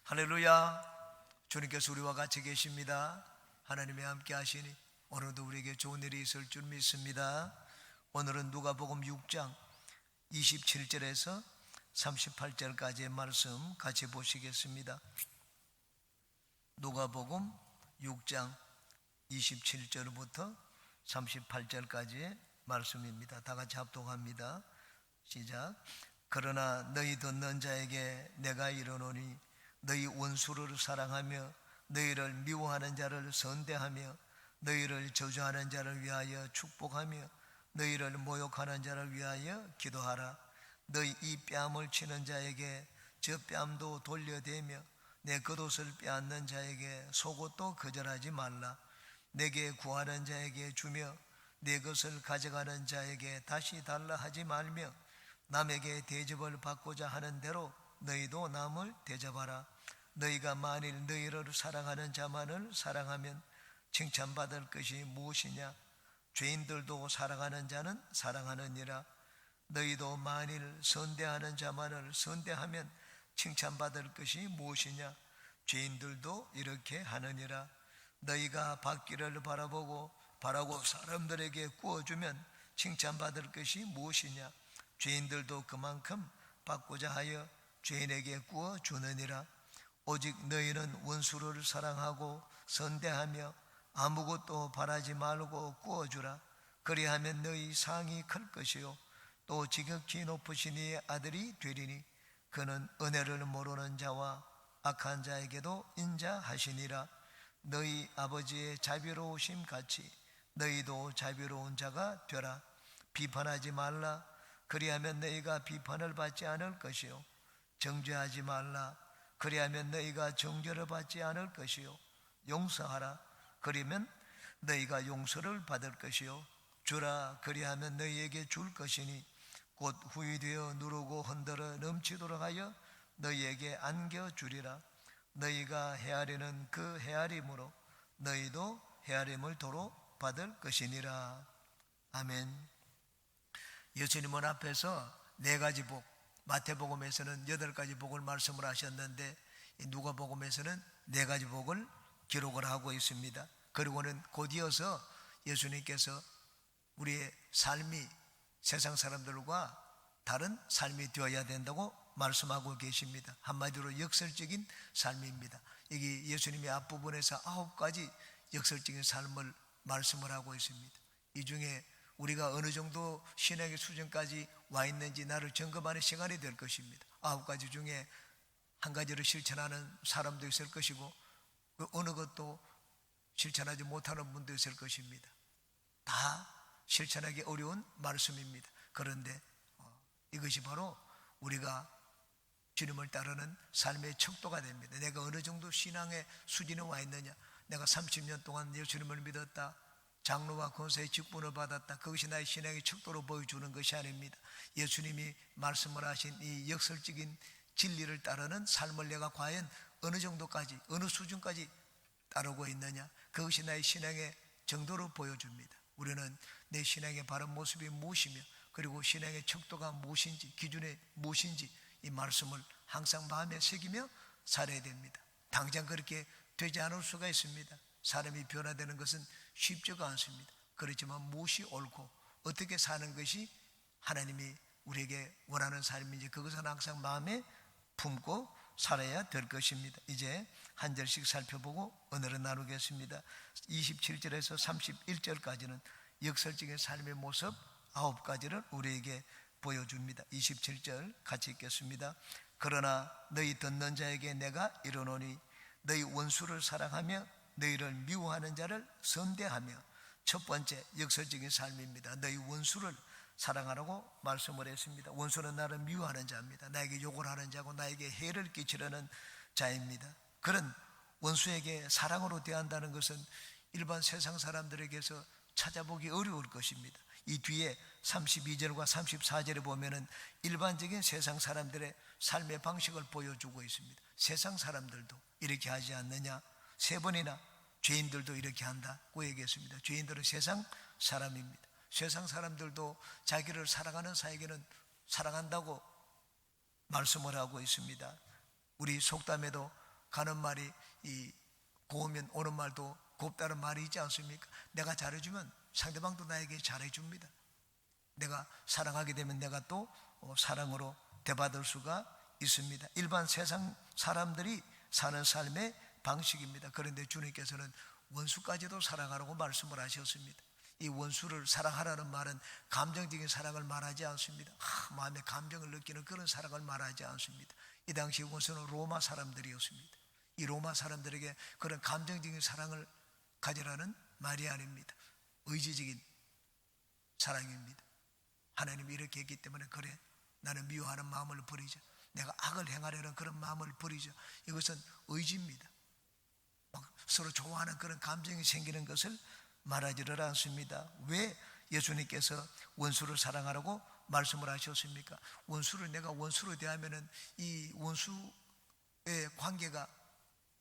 할렐루야. 주님께서 우리와 같이 계십니다. 하나님이 함께 하시니 오늘도 우리에게 좋은 일이 있을 줄 믿습니다. 오늘은 누가복음 6장 27절에서 38절까지의 말씀 같이 보시겠습니다. 누가복음 6장 27절부터 38절까지의 말씀입니다. 다 같이 합독합니다. 시작. 그러나 너희 듣는 자에게 내가 이르노니 너희 원수를 사랑하며 너희를 미워하는 자를 선대하며 너희를 저주하는 자를 위하여 축복하며 너희를 모욕하는 자를 위하여 기도하라. 너희 이 뺨을 치는 자에게 저 뺨도 돌려대며 내 겉옷을 빼앗는 자에게 속옷도 거절하지 말라. 내게 구하는 자에게 주며 내 것을 가져가는 자에게 다시 달라 하지 말며 남에게 대접을 받고자 하는 대로 너희도 남을 대접하라. 너희가 만일 너희를 사랑하는 자만을 사랑하면 칭찬받을 것이 무엇이냐? 죄인들도 사랑하는 자는 사랑하느니라. 너희도 만일 선대하는 자만을 선대하면 칭찬받을 것이 무엇이냐? 죄인들도 이렇게 하느니라. 너희가 받기를 바라고 사람들에게 구워주면 칭찬받을 것이 무엇이냐? 죄인들도 그만큼 받고자 하여 죄인에게 구워주느니라. 오직 너희는 원수를 사랑하고 선대하며 아무것도 바라지 말고 구워주라. 그리하면 너희 상이 클 것이요 또 지극히 높으신 이의 아들이 되리니 그는 은혜를 모르는 자와 악한 자에게도 인자하시니라. 너희 아버지의 자비로우심 같이 너희도 자비로운 자가 되라. 비판하지 말라. 그리하면 너희가 비판을 받지 않을 것이요 정죄하지 말라. 그리하면 너희가 정죄를 받지 않을 것이요 용서하라. 그러면 너희가 용서를 받을 것이요 주라. 그리하면 너희에게 줄 것이니 곧 후이되어 누르고 흔들어 넘치도록 하여 너희에게 안겨주리라. 너희가 헤아리는 그 헤아림으로 너희도 헤아림을 도로 받을 것이니라. 아멘. 예수님은 앞에서 네 가지 복, 마태복음에서는 8가지 복을 말씀을 하셨는데 누가복음에서는 4가지 복을 기록을 하고 있습니다. 그리고는 곧이어서 예수님께서 우리의 삶이 세상 사람들과 다른 삶이 되어야 된다고 말씀하고 계십니다. 한마디로 역설적인 삶입니다. 여기 예수님의 앞부분에서 9가지 역설적인 삶을 말씀을 하고 있습니다. 이 중에 우리가 어느 정도 신앙의 수준까지 와 있는지 나를 점검하는 시간이 될 것입니다. 9가지 중에 한 가지를 실천하는 사람도 있을 것이고 그 어느 것도 실천하지 못하는 분도 있을 것입니다. 다 실천하기 어려운 말씀입니다. 그런데 이것이 바로 우리가 주님을 따르는 삶의 척도가 됩니다. 내가 어느 정도 신앙의 수준에 와 있느냐. 내가 30년 동안 예수님을 믿었다. 장로와 권세의 직분을 받았다. 그것이 나의 신앙의 척도로 보여주는 것이 아닙니다. 예수님이 말씀을 하신 이 역설적인 진리를 따르는 삶을 내가 과연 어느 정도까지, 어느 수준까지 따르고 있느냐. 그것이 나의 신앙의 정도로 보여줍니다. 우리는 내 신앙의 바른 모습이 무엇이며 그리고 신앙의 척도가 무엇인지, 기준이 무엇인지 이 말씀을 항상 마음에 새기며 살아야 됩니다. 당장 그렇게 되지 않을 수가 있습니다. 사람이 변화되는 것은 쉽지가 않습니다. 그렇지만 무엇이 옳고 어떻게 사는 것이 하나님이 우리에게 원하는 삶인지 그것은 항상 마음에 품고 살아야 될 것입니다. 이제 한 절씩 살펴보고 오늘은 나누겠습니다. 27절에서 31절까지는 역설적인 삶의 모습 9가지를 우리에게 보여줍니다. 27절 같이 읽겠습니다. 그러나 너희 듣는 자에게 내가 이르노니 너희 원수를 사랑하며 너희를 미워하는 자를 선대하며. 첫 번째 역설적인 삶입니다. 너희 원수를 사랑하라고 말씀을 했습니다. 원수는 나를 미워하는 자입니다. 나에게 욕을 하는 자고 나에게 해를 끼치려는 자입니다. 그런 원수에게 사랑으로 대한다는 것은 일반 세상 사람들에게서 찾아보기 어려울 것입니다. 이 뒤에 32절과 34절에 보면은 일반적인 세상 사람들의 삶의 방식을 보여주고 있습니다. 세상 사람들도 이렇게 하지 않느냐? 3번이나 죄인들도 이렇게 한다고 얘기했습니다. 죄인들은 세상 사람입니다. 세상 사람들도 자기를 사랑하는 사에게는 사랑한다고 말씀을 하고 있습니다. 우리 속담에도 가는 말이 고우면 오는 말도 곱다는 말이 있지 않습니까? 내가 잘해주면 상대방도 나에게 잘해줍니다. 내가 사랑하게 되면 내가 또 사랑으로 대받을 수가 있습니다. 일반 세상 사람들이 사는 삶의 방식입니다. 그런데 주님께서는 원수까지도 사랑하라고 말씀을 하셨습니다. 이 원수를 사랑하라는 말은 감정적인 사랑을 말하지 않습니다. 마음의 감정을 느끼는 그런 사랑을 말하지 않습니다. 이 당시 원수는 로마 사람들이었습니다. 이 로마 사람들에게 그런 감정적인 사랑을 가지라는 말이 아닙니다. 의지적인 사랑입니다. 하나님이 이렇게 했기 때문에 그래, 나는 미워하는 마음을 버리자, 내가 악을 행하려는 그런 마음을 버리자. 이것은 의지입니다. 서로 좋아하는 그런 감정이 생기는 것을 말하지를 않습니다. 왜 예수님께서 원수를 사랑하라고 말씀을 하셨습니까? 원수를 내가 원수로 대하면은 이 원수의 관계가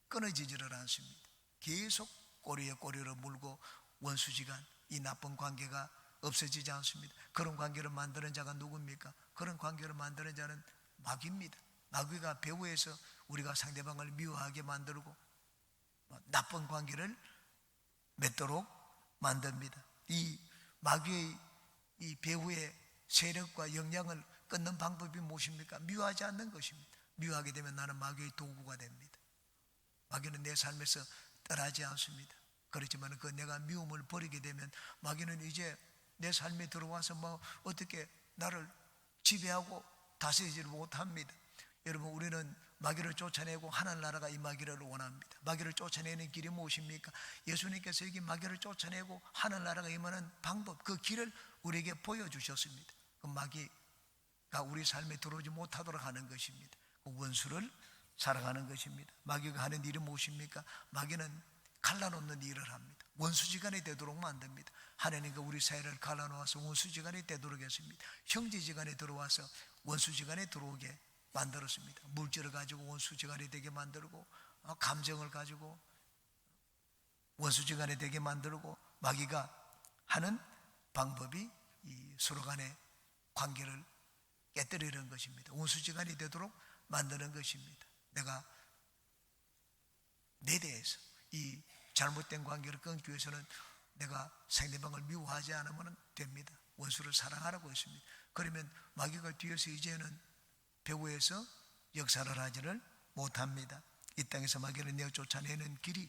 끊어지지를 않습니다. 계속 꼬리에 꼬리를 물고 원수지간 이 나쁜 관계가 없어지지 않습니다. 그런 관계를 만드는 자가 누굽니까? 그런 관계를 만드는 자는 마귀입니다. 마귀가 배후에서 우리가 상대방을 미워하게 만들고 나쁜 관계를 맺도록 만듭니다. 이 마귀의 이 배후의 세력과 영향을 끊는 방법이 무엇입니까? 미워하지 않는 것입니다. 미워하게 되면 나는 마귀의 도구가 됩니다. 마귀는 내 삶에서 떠나지 않습니다. 그렇지만 그 내가 미움을 버리게 되면 마귀는 이제 내 삶에 들어와서 어떻게 나를 지배하고 다스리지를 못합니다. 여러분, 우리는 마귀를 쫓아내고 하늘나라가 이 마귀를 원합니다. 마귀를 쫓아내는 길이 무엇입니까? 예수님께서 여기 마귀를 쫓아내고 하늘나라가 임하는 방법, 그 길을 우리에게 보여주셨습니다. 그 마귀가 우리 삶에 들어오지 못하도록 하는 것입니다. 그 원수를 사랑하는 것입니다. 마귀가 하는 일은 무엇입니까? 마귀는 갈라놓는 일을 합니다. 원수지간이 되도록 만듭니다. 하나님과 우리 사이를 갈라놓아서 원수지간이 되도록 했습니다. 형제지간에 들어와서 원수지간에 들어오게 만들었습니다. 물질을 가지고 원수지간이 되게 만들고, 감정을 가지고 원수지간이 되게 만들고, 마귀가 하는 방법이 이 서로 간의 관계를 깨뜨리는 것입니다. 원수지간이 되도록 만드는 것입니다. 내가 내 대해서 이 잘못된 관계를 끊기 위해서는 내가 상대방을 미워하지 않으면 됩니다. 원수를 사랑하라고 했습니다. 그러면 마귀가 뒤에서 이제는 배후에서 역사를 하지를 못합니다. 이 땅에서 마귀를 내어 쫓아내는 길이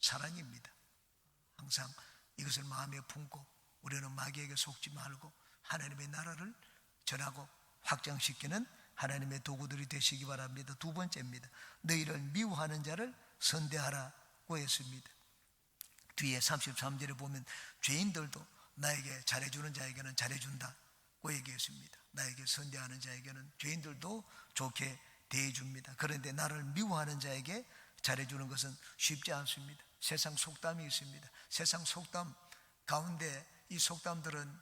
사랑입니다. 항상 이것을 마음에 품고 우리는 마귀에게 속지 말고 하나님의 나라를 전하고 확장시키는 하나님의 도구들이 되시기 바랍니다. 두 번째입니다. 너희를 미워하는 자를 선대하라고 했습니다. 뒤에 33절에 보면 죄인들도 나에게 잘해주는 자에게는 잘해준다고 얘기했습니다. 나에게 선대하는 자에게는 죄인들도 좋게 대해줍니다. 그런데 나를 미워하는 자에게 잘해주는 것은 쉽지 않습니다. 세상 속담이 있습니다. 세상 속담 가운데 이 속담들은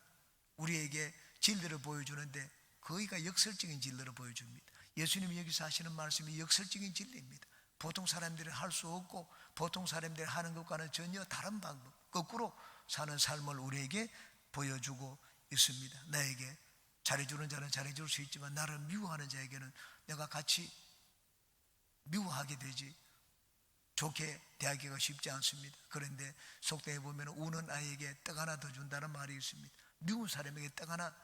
우리에게 진리를 보여주는데 거의가 역설적인 진리를 보여줍니다. 예수님이 여기서 하시는 말씀이 역설적인 진리입니다. 보통 사람들이 할 수 없고 보통 사람들이 하는 것과는 전혀 다른 방법, 거꾸로 사는 삶을 우리에게 보여주고 있습니다. 나에게 잘해주는 자는 잘해줄 수 있지만 나를 미워하는 자에게는 내가 같이 미워하게 되지 좋게 대하기가 쉽지 않습니다. 그런데 속담에 보면 우는 아이에게 떡 하나 더 준다는 말이 있습니다. 미운 사람에게 떡 하나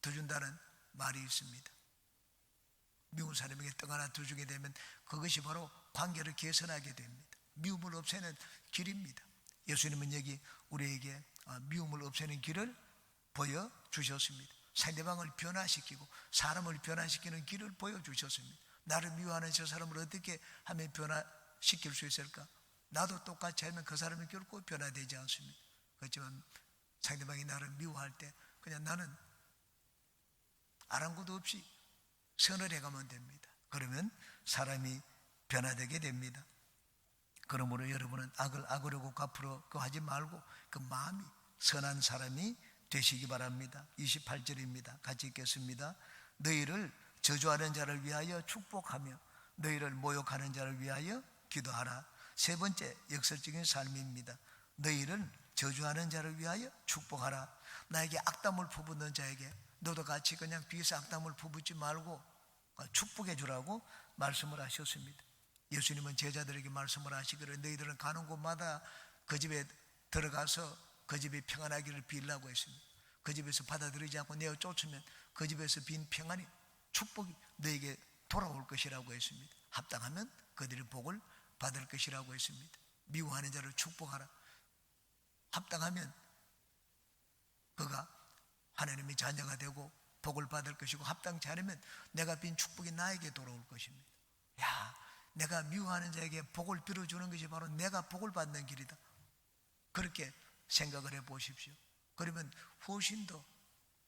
더 준다는 말이 있습니다. 미운 사람에게 떡 하나 더 주게 되면 그것이 바로 관계를 개선하게 됩니다. 미움을 없애는 길입니다. 예수님은 여기 우리에게 미움을 없애는 길을 보여주셨습니다. 상대방을 변화시키고 사람을 변화시키는 길을 보여주셨습니다. 나를 미워하는 저 사람을 어떻게 하면 변화시킬 수 있을까? 나도 똑같이 하면 그 사람이 결코 변화되지 않습니다. 그렇지만 상대방이 나를 미워할 때 그냥 나는 아랑곳도 없이 선을 해가면 됩니다. 그러면 사람이 변화되게 됩니다. 그러므로 여러분은 악을 악으로 갚으러 하지 말고 그 마음이 선한 사람이 되시기 바랍니다. 28절입니다. 같이 읽겠습니다. 너희를 저주하는 자를 위하여 축복하며 너희를 모욕하는 자를 위하여 기도하라. 세 번째 역설적인 삶입니다. 너희를 저주하는 자를 위하여 축복하라. 나에게 악담을 퍼붓는 자에게 너도 같이 그냥 뒤에서 악담을 퍼붓지 말고 축복해 주라고 말씀을 하셨습니다. 예수님은 제자들에게 말씀을 하시기를 너희들은 가는 곳마다 그 집에 들어가서 그 집이 평안하기를 빌라고 했습니다. 그 집에서 받아들이지 않고 내어 쫓으면 그 집에서 빈 평안이 축복이 너에게 돌아올 것이라고 했습니다. 합당하면 그들이 복을 받을 것이라고 했습니다. 미워하는 자를 축복하라. 합당하면 그가 하나님의 자녀가 되고 복을 받을 것이고, 합당치 않으면 내가 빈 축복이 나에게 돌아올 것입니다. 야, 내가 미워하는 자에게 복을 빌어주는 것이 바로 내가 복을 받는 길이다. 그렇게 생각을 해 보십시오. 그러면 훨씬 더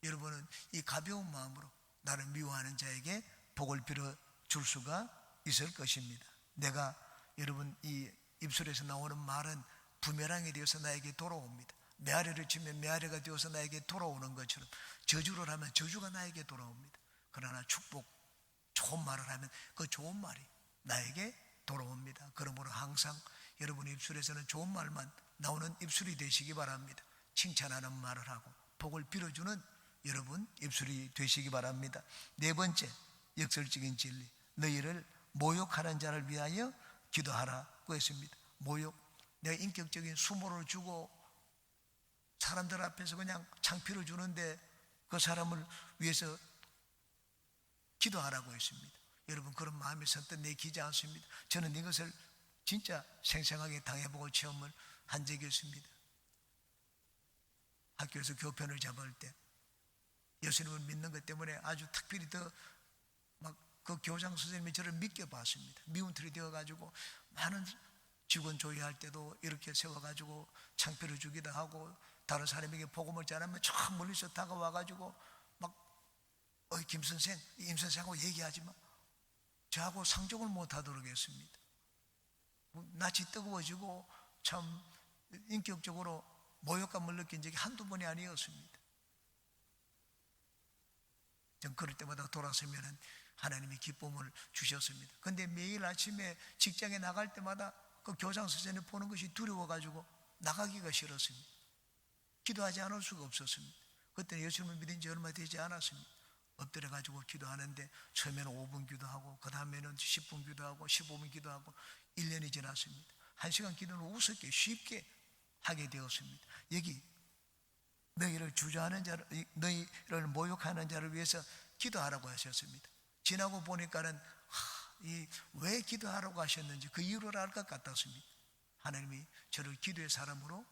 여러분은 이 가벼운 마음으로 나를 미워하는 자에게 복을 빌어줄 수가 있을 것입니다. 내가 여러분 이 입술에서 나오는 말은 부메랑이 되어서 나에게 돌아옵니다. 메아리를 치면 메아리가 되어서 나에게 돌아오는 것처럼 저주를 하면 저주가 나에게 돌아옵니다. 그러나 축복, 좋은 말을 하면 그 좋은 말이 나에게 돌아옵니다. 그러므로 항상 여러분 입술에서는 좋은 말만 나오는 입술이 되시기 바랍니다. 칭찬하는 말을 하고 복을 빌어주는 여러분 입술이 되시기 바랍니다. 네 번째, 역설적인 진리. 너희를 모욕하는 자를 위하여 기도하라고 했습니다. 모욕, 내가 인격적인 수모를 주고 사람들 앞에서 그냥 창피를 주는데 그 사람을 위해서 기도하라고 했습니다. 여러분 그런 마음이 선뜻 내키지 않습니다. 저는 이것을 진짜 생생하게 당해보고 체험을 한 적이 있습니다. 학교에서 교편을 잡을 때 예수님을 믿는 것 때문에 아주 특별히 더 막 그 교장 선생님이 저를 믿게 봤습니다. 미운털이 되어가지고 많은 직원 조회할 때도 이렇게 세워가지고 창피를 주기도 하고, 다른 사람에게 복음을 전하면 저 멀리서 다가와가지고 막 어이 김 선생, 임 선생하고 얘기하지 마. 저하고 상종을 못하도록 했습니다. 낯이 뜨거워지고 참 인격적으로 모욕감을 느낀 적이 한두 번이 아니었습니다. 전 그럴 때마다 돌아서면 하나님이 기쁨을 주셨습니다. 그런데 매일 아침에 직장에 나갈 때마다 그 교장 선생님 보는 것이 두려워가지고 나가기가 싫었습니다. 기도하지 않을 수가 없었습니다. 그때는 예수님을 믿은 지 얼마 되지 않았습니다. 엎드려가지고 기도하는데 처음에는 5분 기도하고 그 다음에는 10분 기도하고 15분 기도하고 1년이 지났습니다. 1시간 기도는 우습게 쉽게 하게 되었습니다. 여기 너희를 주저하는 자를, 너희를 모욕하는 자를 위해서 기도하라고 하셨습니다. 지나고 보니까는 왜 기도하라고 하셨는지 그 이유를 알 것 같았습니다. 하나님이 저를 기도의 사람으로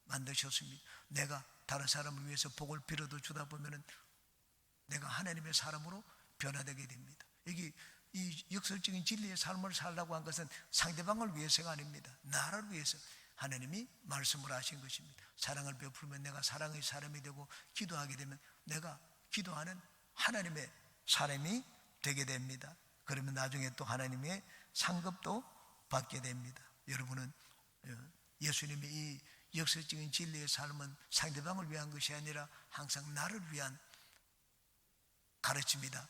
만드셨습니다. 내가 다른 사람을 위해서 복을 빌어도 주다 보면은 내가 하나님의 사람으로 변화되게 됩니다. 여기 이 역설적인 진리의 삶을 살라고 한 것은 상대방을 위해서가 아닙니다. 나를 위해서 하나님이 말씀을 하신 것입니다. 사랑을 베풀면 내가 사랑의 사람이 되고, 기도하게 되면 내가 기도하는 하나님의 사람이 되게 됩니다. 그러면 나중에 또 하나님의 상급도 받게 됩니다. 여러분은 예수님의 이 역설적인 진리의 삶은 상대방을 위한 것이 아니라 항상 나를 위한 가르침이다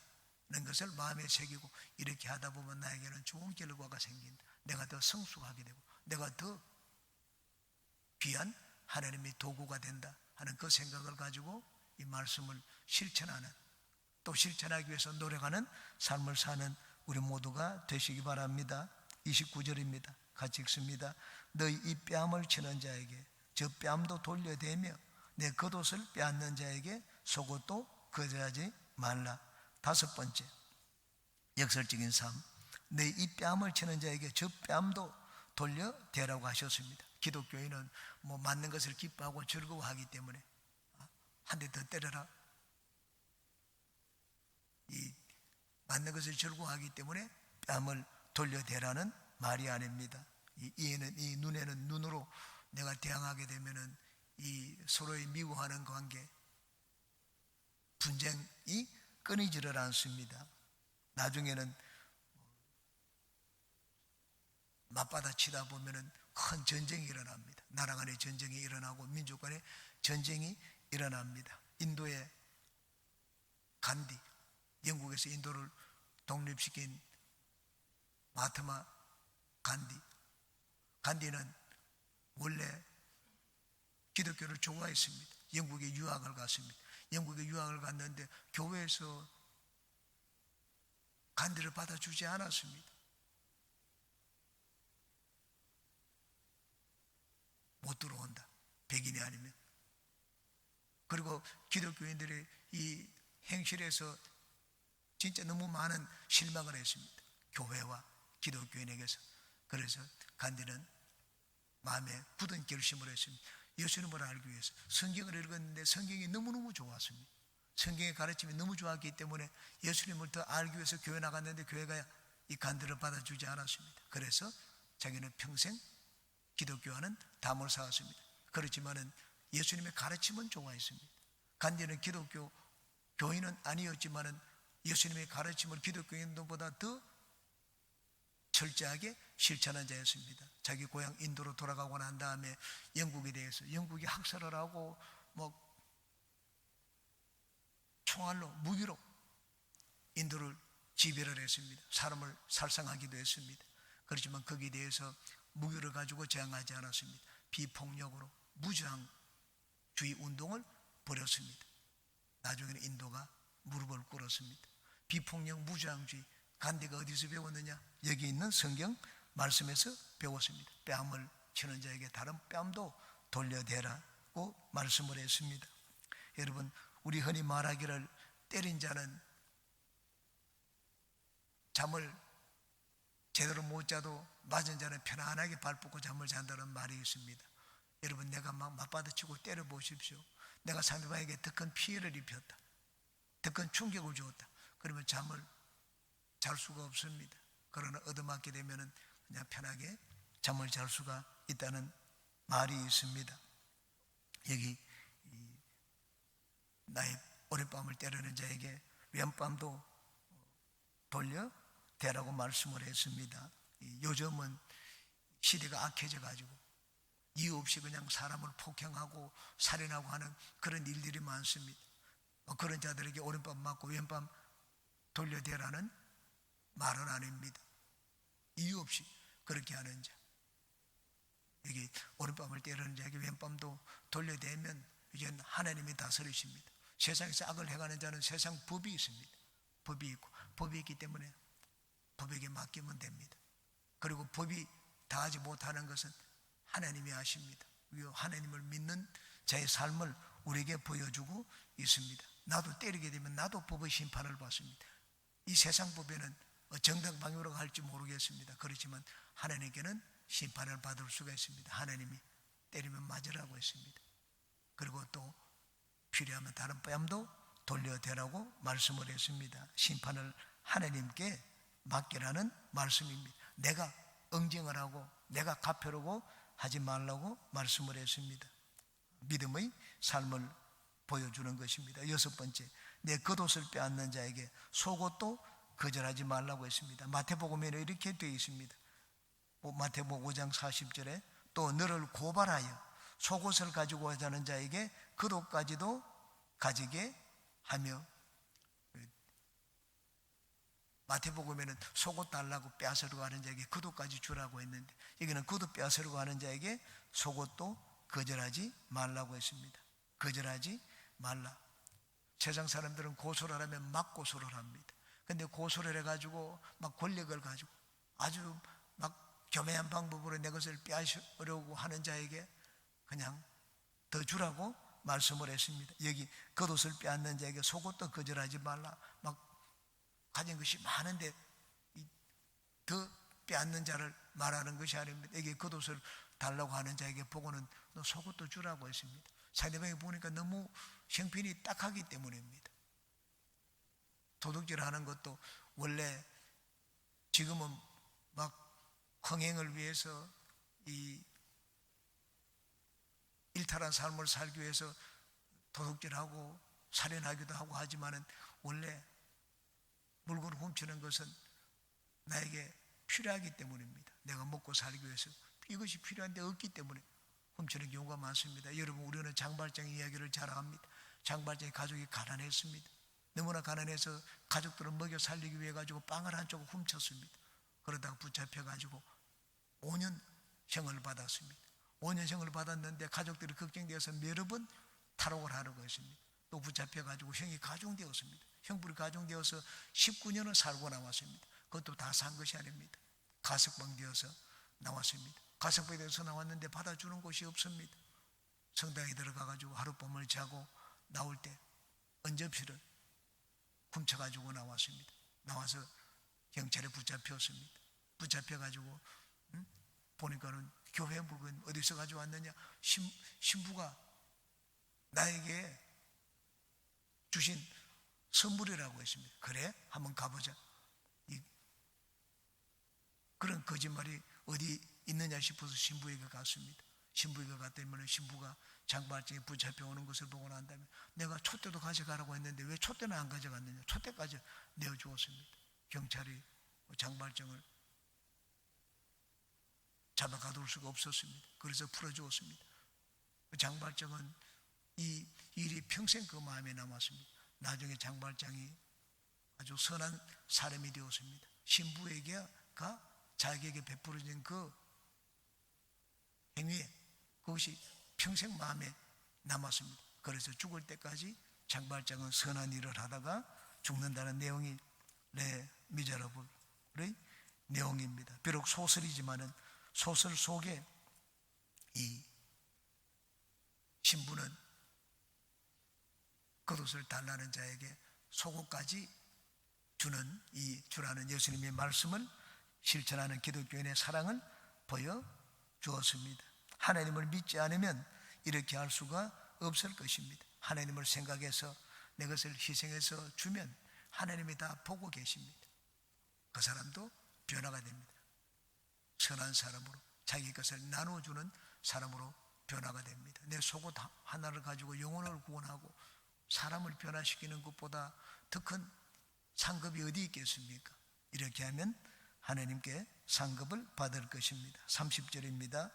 는 것을 마음에 새기고, 이렇게 하다 보면 나에게는 좋은 결과가 생긴다. 내가 더 성숙하게 되고 내가 더 귀한 하나님의 도구가 된다 하는 그 생각을 가지고 이 말씀을 실천하는, 또 실천하기 위해서 노력하는 삶을 사는 우리 모두가 되시기 바랍니다. 29절입니다. 같이 읽습니다. 너희 이 뺨을 치는 자에게 저 뺨도 돌려대며 내 겉옷을 빼앗는 자에게 속옷도 거절하지 말라. 다섯 번째, 역설적인 삶. 내 이 뺨을 치는 자에게 저 뺨도 돌려대라고 하셨습니다. 기독교인은 뭐 맞는 것을 기뻐하고 즐거워하기 때문에 한 대 더 때려라, 이 맞는 것을 즐거워하기 때문에 뺨을 돌려대라는 말이 아닙니다. 이 이에는, 이 눈에는 눈으로 내가 대항하게 되면은 이 서로의 미워하는 관계, 분쟁이 끊이지를 않습니다. 나중에는 맞받아치다 보면은 큰 전쟁이 일어납니다. 나라 간의 전쟁이 일어나고 민족 간의 전쟁이 일어납니다. 인도의 간디, 영국에서 인도를 독립시킨 마하트마 간디는 원래 기독교를 좋아했습니다. 영국에 유학을 갔습니다. 영국에 유학을 갔는데 교회에서 간디를 받아주지 않았습니다. 못 들어온다. 백인이 아니면. 그리고 기독교인들의 이 행실에서 진짜 너무 많은 실망을 했습니다. 교회와 기독교인에게서. 그래서 간디는 마음에 굳은 결심을 했습니다. 예수님을 알기 위해서. 성경을 읽었는데 성경이 너무너무 좋았습니다. 성경의 가르침이 너무 좋았기 때문에 예수님을 더 알기 위해서 교회 나갔는데 교회가 이 간디를 받아주지 않았습니다. 그래서 자기는 평생 기독교와는 담을 쌓았습니다. 그렇지만은 예수님의 가르침은 좋아했습니다. 간디는 기독교 교인은 아니었지만은 예수님의 가르침을 기독교인들보다 더 철저하게 실천한 자였습니다. 자기 고향 인도로 돌아가고 난 다음에 영국에 대해서 영국이 학살을 하고 총알로 무기로 인도를 지배를 했습니다. 사람을 살상하기도 했습니다. 그렇지만 거기에 대해서 무기를 가지고 저항하지 않았습니다. 비폭력으로 무장주의 운동을 벌였습니다. 나중에는 인도가 무릎을 꿇었습니다. 비폭력 무장주의, 간디가 어디서 배웠느냐? 여기 있는 성경 말씀에서 배웠습니다. 뺨을 치는 자에게 다른 뺨도 돌려대라고 말씀을 했습니다. 여러분, 우리 흔히 말하기를 때린 자는 잠을 제대로 못 자도 맞은 자는 편안하게 발 뻗고 잠을 잔다는 말이 있습니다. 여러분, 내가 막 맞받아치고 때려 보십시오. 내가 상대방에게 더 큰 피해를 입혔다, 더 큰 충격을 주었다. 그러면 잠을 잘 수가 없습니다. 그러나 얻어맞게 되면 그냥 편하게 잠을 잘 수가 있다는 말이 있습니다. 여기 나의 오랫밤을 때리는 자에게 왼밤도 돌려 대라고 말씀을 했습니다. 요즘은 시대가 악해져 가지고 이유 없이 그냥 사람을 폭행하고 살인하고 하는 그런 일들이 많습니다. 그런 자들에게 오른밤 맞고 왼밤 돌려대라는 말은 아닙니다. 이유 없이 그렇게 하는 자, 여기 오른밤을 때리는 자에게 왼밤도 돌려대면 이제 하나님이 다스리십니다. 세상에서 악을 행하는 자는 세상 법이 있습니다. 법이 있고, 법이 있기 때문에 법에게 맡기면 됩니다. 그리고 법이 다하지 못하는 것은 하나님이 아십니다. 하나님을 믿는 자의 삶을 우리에게 보여주고 있습니다. 나도 때리게 되면 나도 법의 심판을 받습니다. 이 세상 법에는 정당방위로 갈지 모르겠습니다. 그렇지만 하나님께는 심판을 받을 수가 있습니다. 하나님이 때리면 맞으라고 했습니다. 그리고 또 필요하면 다른 뺨도 돌려대라고 말씀을 했습니다. 심판을 하나님께 맡기라는 말씀입니다. 내가 응징을 하고 내가 갚으려고 하지 말라고 말씀을 했습니다. 믿음의 삶을 보여주는 것입니다. 여섯 번째, 내 겉옷을 빼앗는 자에게 속옷도 거절하지 말라고 했습니다. 마태복음에는 이렇게 되어 있습니다. 마태복음 5장 40절에 또 너를 고발하여 속옷을 가지고 하자는 자에게 겉옷까지도 가지게 하며, 마태복음에는 속옷 달라고 빼앗으려고 하는 자에게 겉옷까지 주라고 했는데 여기는 겉옷 빼앗으려고 하는 자에게 속옷도 거절하지 말라고 했습니다. 거절하지 말라. 세상 사람들은 고소를 하면 막 고소를 합니다. 근데 고소를 해가지고 막 권력을 가지고 아주 막 교묘한 방법으로 내 것을 빼앗으려고 하는 자에게 그냥 더 주라고 말씀을 했습니다. 여기 겉옷을 빼앗는 자에게 속옷도 거절하지 말라. 막 가진 것이 많은데 더 빼앗는 자를 말하는 것이 아닙니다. 여기 겉옷을 달라고 하는 자에게 보고는 너 속옷도 주라고 했습니다. 상대방이 보니까 너무 형편이 딱하기 때문입니다. 도둑질하는 것도 원래 지금은 막 흥행을 위해서 이 일탈한 삶을 살기 위해서 도둑질하고 살인하기도 하고 하지만은 원래 물건을 훔치는 것은 나에게 필요하기 때문입니다. 내가 먹고 살기 위해서 이것이 필요한데 없기 때문에 훔치는 경우가 많습니다. 여러분, 우리는 장발장 이야기를 잘 압니다. 장발장의 가족이 가난했습니다. 너무나 가난해서 가족들을 먹여 살리기 위해 가지고 빵을 한쪽을 훔쳤습니다. 그러다가 붙잡혀가지고 5년형을 받았습니다. 5년형을 받았는데 가족들이 걱정되어서 여러 번 탈옥을 하려고 했습니다. 또 붙잡혀가지고 형이 가중되었습니다. 형벌이 가중되어서 19년을 살고 나왔습니다. 그것도 다 산 것이 아닙니다. 가석방 되어서 나왔습니다. 가석방에 대해서 나왔는데 받아주는 곳이 없습니다. 성당에 들어가가지고 하룻밤을 자고 나올 때 언접시를 훔쳐가지고 나왔습니다. 나와서 경찰에 붙잡혔습니다. 붙잡혀가지고 보니까는 교회 물건 어디서 가져왔느냐, 신부가 나에게 주신 선물이라고 했습니다. 그래? 한번 가보자. 그런 거짓말이 어디 있느냐 싶어서 신부에게 갔습니다. 신부에게 갔더니 신부가 장발장에 붙잡혀 오는 것을 보고 난 다음에 내가 촛대도 가져가라고 했는데 왜 촛대는 안 가져갔느냐, 촛대까지 내어주었습니다. 경찰이 장발장을 잡아가둘 수가 없었습니다. 그래서 풀어주었습니다. 장발장은 이 일이 평생 그 마음에 남았습니다. 나중에 장발장이 아주 선한 사람이 되었습니다. 신부에게가 자기에게 베풀어진 그 행위, 그것이 평생 마음에 남았습니다. 그래서 죽을 때까지 장발장은 선한 일을 하다가 죽는다는 내용이 레 미제라블의 내용입니다. 비록 소설이지만은 소설 속에 이 신부는 겉옷을 달라는 자에게 속옷까지 주라는 예수님의 말씀을 실천하는 기독교인의 사랑을 보여주었습니다. 하나님을 믿지 않으면 이렇게 할 수가 없을 것입니다. 하나님을 생각해서 내 것을 희생해서 주면 하나님이 다 보고 계십니다. 그 사람도 변화가 됩니다. 선한 사람으로 자기 것을 나눠주는 사람으로 변화가 됩니다. 내 속옷 하나를 가지고 영혼을 구원하고 사람을 변화시키는 것보다 더 큰 상급이 어디 있겠습니까? 이렇게 하면 하나님께 상급을 받을 것입니다. 30절입니다.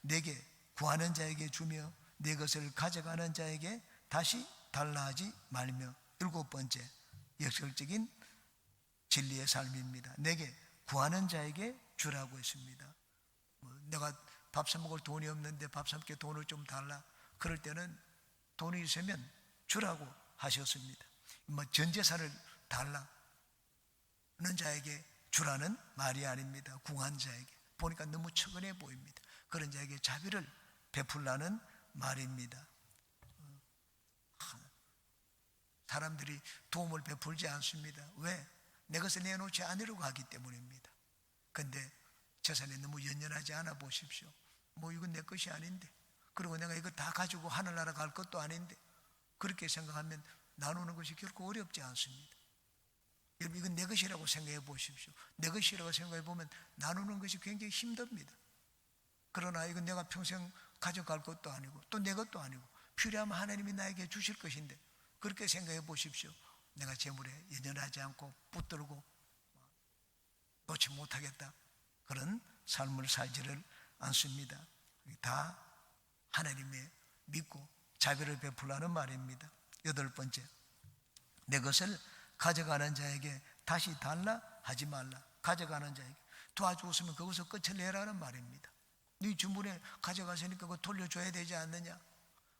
내게 구하는 자에게 주며 내 것을 가져가는 자에게 다시 달라 하지 말며. 7번째 역설적인 진리의 삶입니다. 내게 구하는 자에게 주라고 했습니다. 내가 밥 사 먹을 돈이 없는데 밥 사 먹게 돈을 좀 달라. 그럴 때는 돈이 있으면 주라고 하셨습니다. 전 재산을 달라는 자에게 주라는 말이 아닙니다. 궁한 자에게. 보니까 너무 처근해 보입니다. 그런 자에게 자비를 베풀라는 말입니다. 사람들이 도움을 베풀지 않습니다. 왜? 내 것을 내놓지 않으려고 하기 때문입니다. 근데 재산에 너무 연연하지 않아 보십시오. 이건 내 것이 아닌데, 그리고 내가 이거 다 가지고 하늘나라 갈 것도 아닌데, 그렇게 생각하면 나누는 것이 결코 어렵지 않습니다. 여러분, 이건 내 것이라고 생각해 보십시오. 내 것이라고 생각해 보면 나누는 것이 굉장히 힘듭니다. 그러나 이건 내가 평생 가져갈 것도 아니고 또 내 것도 아니고 필요하면 하나님이 나에게 주실 것인데, 그렇게 생각해 보십시오. 내가 재물에 연연하지 않고 붙들고 놓지 못하겠다, 그런 삶을 살지를 않습니다. 다 하나님의 믿고 자비를 베풀라는 말입니다. 8번째, 내 것을 가져가는 자에게 다시 달라 하지 말라. 가져가는 자에게 도와주었으면 그것을 끝을 내라는 말입니다. 네 주문에 가져가시니까 그거 돌려줘야 되지 않느냐.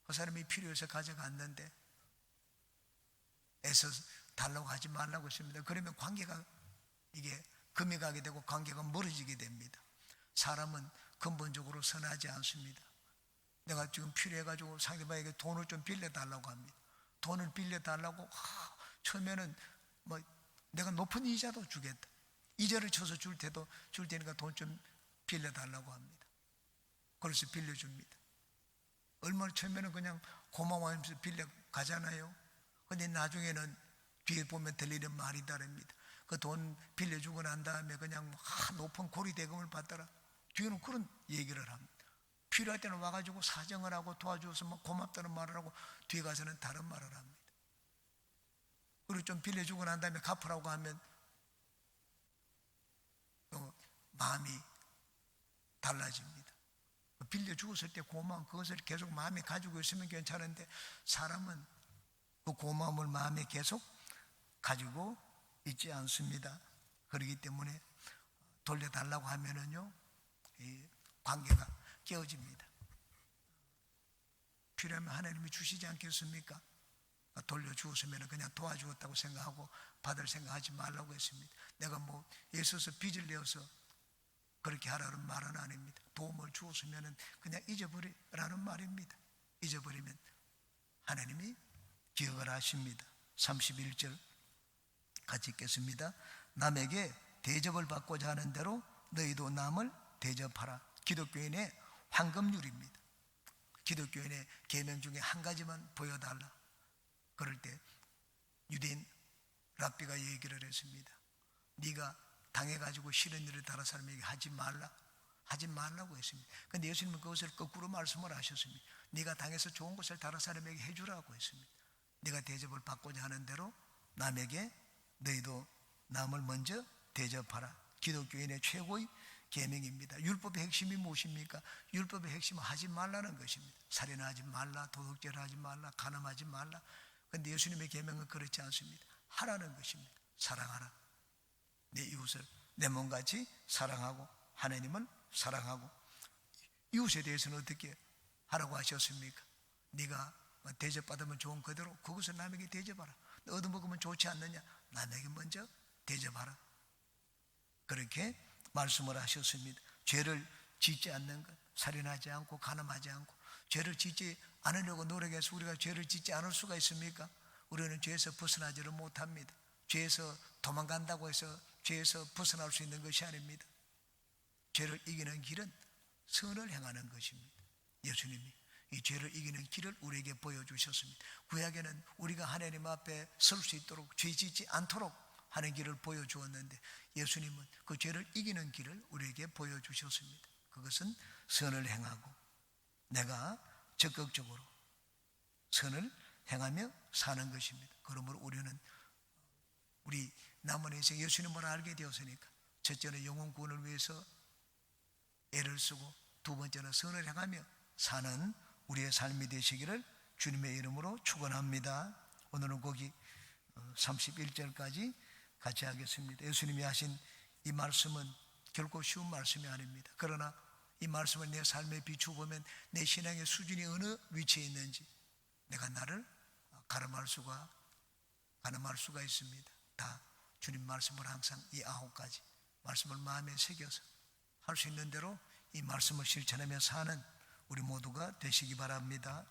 그 사람이 필요해서 가져갔는데 애써 달라고 하지 말라고 했습니다. 그러면 관계가 이게 금이 가게 되고 관계가 멀어지게 됩니다. 사람은 근본적으로 선하지 않습니다. 내가 지금 필요해가지고 상대방에게 돈을 좀 빌려달라고 합니다. 돈을 빌려달라고 처음에는 내가 높은 이자도 주겠다, 이자를 쳐서 줄 테니까 돈 좀 빌려달라고 합니다. 그래서 빌려줍니다. 얼마나 처음에는 그냥 고마워하면서 빌려가잖아요. 근데 나중에는 뒤에 보면 들리는 말이 다릅니다. 그 돈 빌려주고 난 다음에 그냥 높은 고리대금을 받더라, 뒤에는 그런 얘기를 합니다. 필요할 때는 와가지고 사정을 하고 도와줘서 고맙다는 말을 하고 뒤에 가서는 다른 말을 합니다. 그리고 좀 빌려주고 난 다음에 갚으라고 하면 또 마음이 달라집니다. 빌려주었을 때 고마운 그것을 계속 마음에 가지고 있으면 괜찮은데, 사람은 그 고마움을 마음에 계속 가지고 있지 않습니다. 그렇기 때문에 돌려달라고 하면은요, 이 관계가 깨어집니다. 필요하면 하나님이 주시지 않겠습니까? 돌려주었으면 그냥 도와주었다고 생각하고 받을 생각하지 말라고 했습니다. 내가 애써서 빚을 내어서 그렇게 하라는 말은 아닙니다. 도움을 주었으면 그냥 잊어버리라는 말입니다. 잊어버리면 하나님이 기억을 하십니다. 31절 같이 읽겠습니다. 남에게 대접을 받고자 하는 대로 너희도 남을 대접하라. 기독교인의 황금률입니다. 기독교인의 계명 중에 한 가지만 보여달라. 그럴 때 유대인 랍비가 얘기를 했습니다. 네가 당해가지고 싫은 일을 다른 사람에게 하지 말라고 했습니다. 그런데 예수님은 그것을 거꾸로 말씀을 하셨습니다. 네가 당해서 좋은 것을 다른 사람에게 해주라고 했습니다. 네가 대접을 받고자 하는 대로 남에게 너희도 남을 먼저 대접하라. 기독교인의 최고의 계명입니다. 율법의 핵심이 무엇입니까? 율법의 핵심은 하지 말라는 것입니다. 살인하지 말라, 도둑질하지 말라, 간음하지 말라. 그런데 예수님의 계명은 그렇지 않습니다. 하라는 것입니다. 사랑하라. 내 이웃을 내 몸같이 사랑하고 하나님을 사랑하고. 이웃에 대해서는 어떻게 하라고 하셨습니까? 네가 대접받으면 좋은 그대로 그것을 남에게 대접하라. 얻어먹으면 좋지 않느냐? 남에게 먼저 대접하라. 그렇게 말씀을 하셨습니다. 죄를 짓지 않는 것, 살인하지 않고 간음하지 않고. 죄를 짓지 않으려고 노력해서 우리가 죄를 짓지 않을 수가 있습니까? 우리는 죄에서 벗어나지를 못합니다. 죄에서 도망간다고 해서 죄에서 벗어날 수 있는 것이 아닙니다. 죄를 이기는 길은 선을 행하는 것입니다. 예수님이 이 죄를 이기는 길을 우리에게 보여주셨습니다. 구약에는 우리가 하나님 앞에 설 수 있도록 죄 짓지 않도록 하는 길을 보여주었는데 예수님은 그 죄를 이기는 길을 우리에게 보여주셨습니다. 그것은 선을 행하고 내가 적극적으로 선을 행하며 사는 것입니다. 그러므로 우리는 우리 남은 인생 예수님을 알게 되었으니까 첫째는 영혼 구원을 위해서 애를 쓰고 두 번째는 선을 행하며 사는 우리의 삶이 되시기를 주님의 이름으로 축원합니다. 오늘은 거기 31절까지 같이 하겠습니다. 예수님이 하신 이 말씀은 결코 쉬운 말씀이 아닙니다. 그러나 이 말씀을 내 삶에 비추보면 내 신앙의 수준이 어느 위치에 있는지 내가 나를 가늠할 수가 있습니다. 다 주님 말씀을 항상 이 9가지 말씀을 마음에 새겨서 할 수 있는 대로 이 말씀을 실천하며 사는 우리 모두가 되시기 바랍니다.